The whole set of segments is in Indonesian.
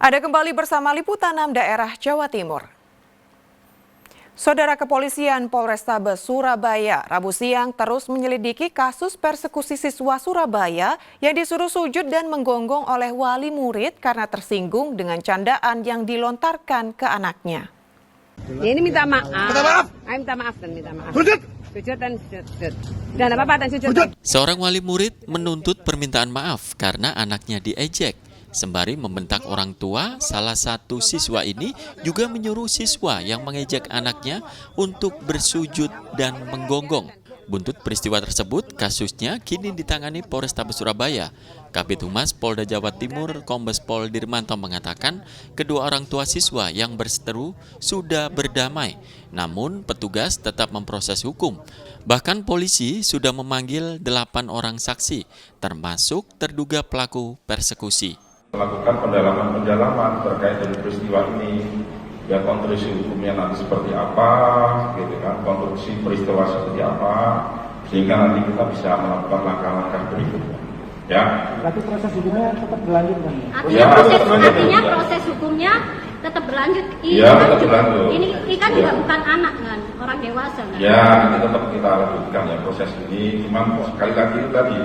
Ada kembali bersama liputan 6 daerah Jawa Timur. Saudara Kepolisian Polrestabes Surabaya Rabu siang terus menyelidiki kasus persekusi siswa Surabaya yang disuruh sujud dan menggonggong oleh wali murid karena tersinggung dengan candaan yang dilontarkan ke anaknya. Ini minta maaf. Minta maaf. Ayo minta maaf dan minta maaf. Sujud. Sujud dan sujud. Dan apa-apa dan sujud. Seorang wali murid menuntut permintaan maaf karena anaknya diejek. Sembari membentak orang tua, salah satu siswa ini juga menyuruh siswa yang mengejek anaknya untuk bersujud dan menggonggong. Buntut peristiwa tersebut, kasusnya kini ditangani Polrestabes Surabaya. Kabid Humas Polda Jawa Timur, Kombes Pol Dirmanto mengatakan kedua orang tua siswa yang berseteru sudah berdamai. Namun petugas tetap memproses hukum. Bahkan polisi sudah memanggil 8 orang saksi, termasuk terduga pelaku persekusi. Melakukan pendalaman terkait dengan peristiwa ini, ya konstruksi hukumnya nanti seperti apa, gitu kan, konstruksi peristiwa seperti apa, sehingga nanti kita bisa melakukan langkah-langkah berikutnya. Ya. Berarti proses hukumnya tetap berlanjut kan? Artinya proses hukumnya tetap berlanjut. Iya, tetap berlanjut. Ini kan juga bukan anak kan, orang dewasa kan. Ya, nanti tetap kita lanjutkan ya proses ini. Cuman sekali lagi tadi,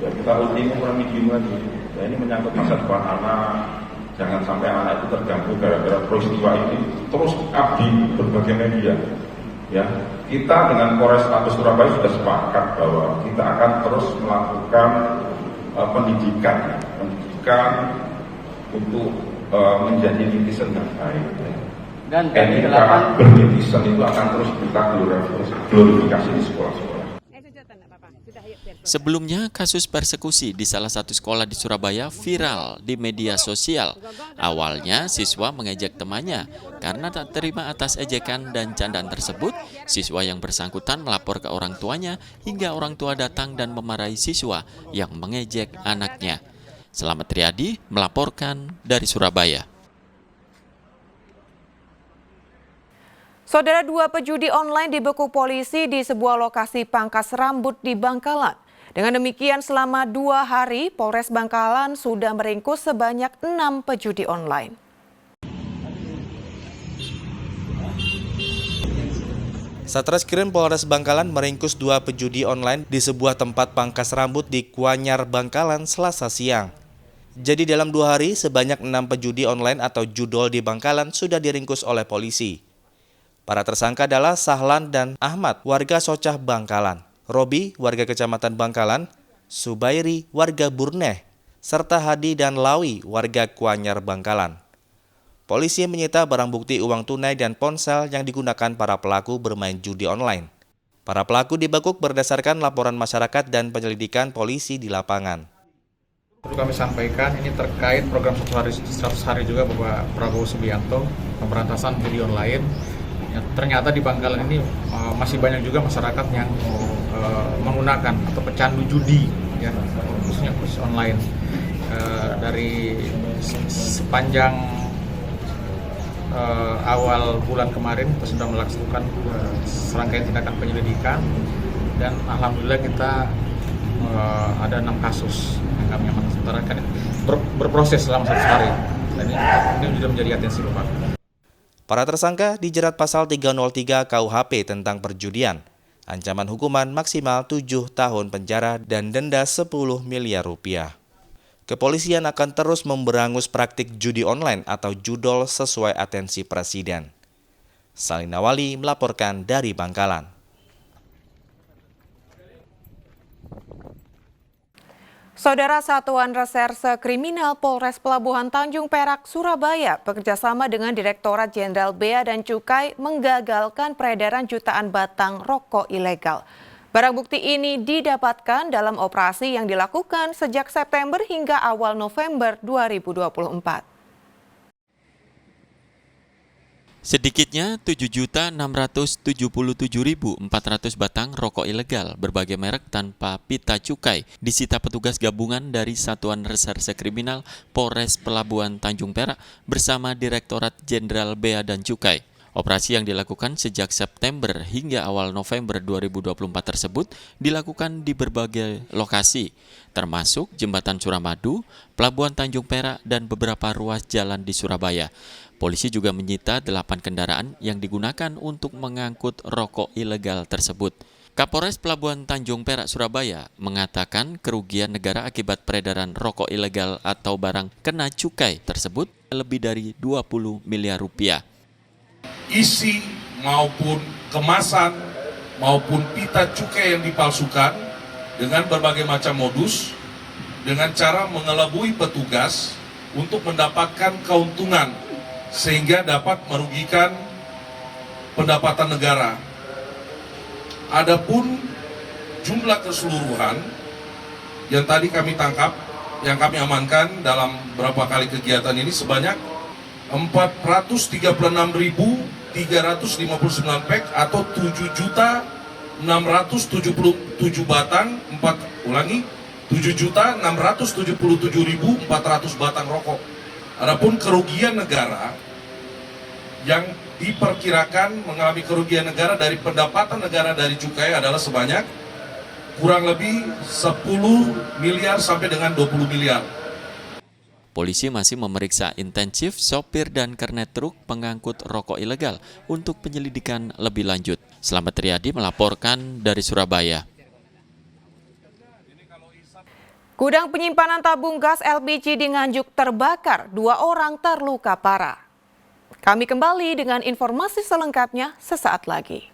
ya kita ultimum remedium lagi. Ya, ini menyangkut masa depan anak, jangan sampai anak itu terganggu gara-gara peristiwa ini. Terus abdi berbagai media. Ya, kita dengan Polrestabes Surabaya sudah sepakat bahwa kita akan terus melakukan pendidikan untuk menjadi netizen yang baik. Dan etika bernetizen itu akan terus kita glorifikasi di sekolah-sekolah. Sebelumnya, kasus persekusi di salah satu sekolah di Surabaya viral di media sosial. Awalnya, siswa mengejek temannya. Karena tak terima atas ejekan dan candaan tersebut, siswa yang bersangkutan melapor ke orang tuanya hingga orang tua datang dan memarahi siswa yang mengejek anaknya. Selamat Riyadi melaporkan dari Surabaya. Saudara, 2 pejudi online dibekuk polisi di sebuah lokasi pangkas rambut di Bangkalan. Dengan demikian selama 2 hari, Polres Bangkalan sudah meringkus sebanyak 6 pejudi online. Satreskrim Polres Bangkalan meringkus 2 pejudi online di sebuah tempat pangkas rambut di Kuanyar, Bangkalan, Selasa siang. Jadi dalam 2 hari, sebanyak 6 pejudi online atau judol di Bangkalan sudah diringkus oleh polisi. Para tersangka adalah Sahlan dan Ahmad, warga Socah Bangkalan, Robi, warga Kecamatan Bangkalan, Subairi, warga Burneh, serta Hadi dan Lawi, warga Kuanyar Bangkalan. Polisi menyita barang bukti uang tunai dan ponsel yang digunakan para pelaku bermain judi online. Para pelaku dibekuk berdasarkan laporan masyarakat dan penyelidikan polisi di lapangan. Perlu kami sampaikan ini terkait program 100 hari juga Bapak Prabowo Subianto, pemberantasan judi online. Ternyata di Bangkalan ini masih banyak juga masyarakat yang menggunakan atau pecandu judi, ya, khususnya khusus online. Dari sepanjang awal bulan kemarin kita sudah melakukan serangkaian tindakan penyelidikan dan alhamdulillah kita ada 6 kasus yang kami amankan sementara kan berproses selama 1 hari. Dan ini sudah menjadi atensi Bapak. Para tersangka dijerat pasal 303 KUHP tentang perjudian. Ancaman hukuman maksimal 7 tahun penjara dan denda 10 miliar rupiah. Kepolisian akan terus memberangus praktik judi online atau judol sesuai atensi Presiden. Salina Wali melaporkan dari Bangkalan. Saudara, Satuan Reserse Kriminal Polres Pelabuhan Tanjung Perak, Surabaya bekerjasama dengan Direktorat Jenderal Bea dan Cukai menggagalkan peredaran jutaan batang rokok ilegal. Barang bukti ini didapatkan dalam operasi yang dilakukan sejak September hingga awal November 2024. Sedikitnya 7.677.400 batang rokok ilegal berbagai merek tanpa pita cukai disita petugas gabungan dari Satuan Reserse Kriminal Polres Pelabuhan Tanjung Perak bersama Direktorat Jenderal Bea dan Cukai. Operasi yang dilakukan sejak September hingga awal November 2024 tersebut dilakukan di berbagai lokasi, termasuk Jembatan Suramadu, Pelabuhan Tanjung Perak, dan beberapa ruas jalan di Surabaya. Polisi juga menyita 8 kendaraan yang digunakan untuk mengangkut rokok ilegal tersebut. Kapolres Pelabuhan Tanjung Perak, Surabaya mengatakan kerugian negara akibat peredaran rokok ilegal atau barang kena cukai tersebut lebih dari 20 miliar rupiah. Isi maupun kemasan maupun pita cukai yang dipalsukan dengan berbagai macam modus dengan cara mengelabui petugas untuk mendapatkan keuntungan sehingga dapat merugikan pendapatan negara. Adapun jumlah keseluruhan yang tadi kami tangkap, yang kami amankan dalam beberapa kali kegiatan ini sebanyak 436.359 pack atau 7.677 batang 7.677.400 batang rokok. Adapun kerugian negara yang diperkirakan mengalami kerugian negara dari pendapatan negara dari cukai adalah sebanyak kurang lebih 10 miliar sampai dengan 20 miliar. Polisi masih memeriksa intensif sopir dan kernet truk pengangkut rokok ilegal untuk penyelidikan lebih lanjut. Slamet Riyadi melaporkan dari Surabaya. Gudang penyimpanan tabung gas LPG di Nganjuk terbakar, 2 orang terluka parah. Kami kembali dengan informasi selengkapnya sesaat lagi.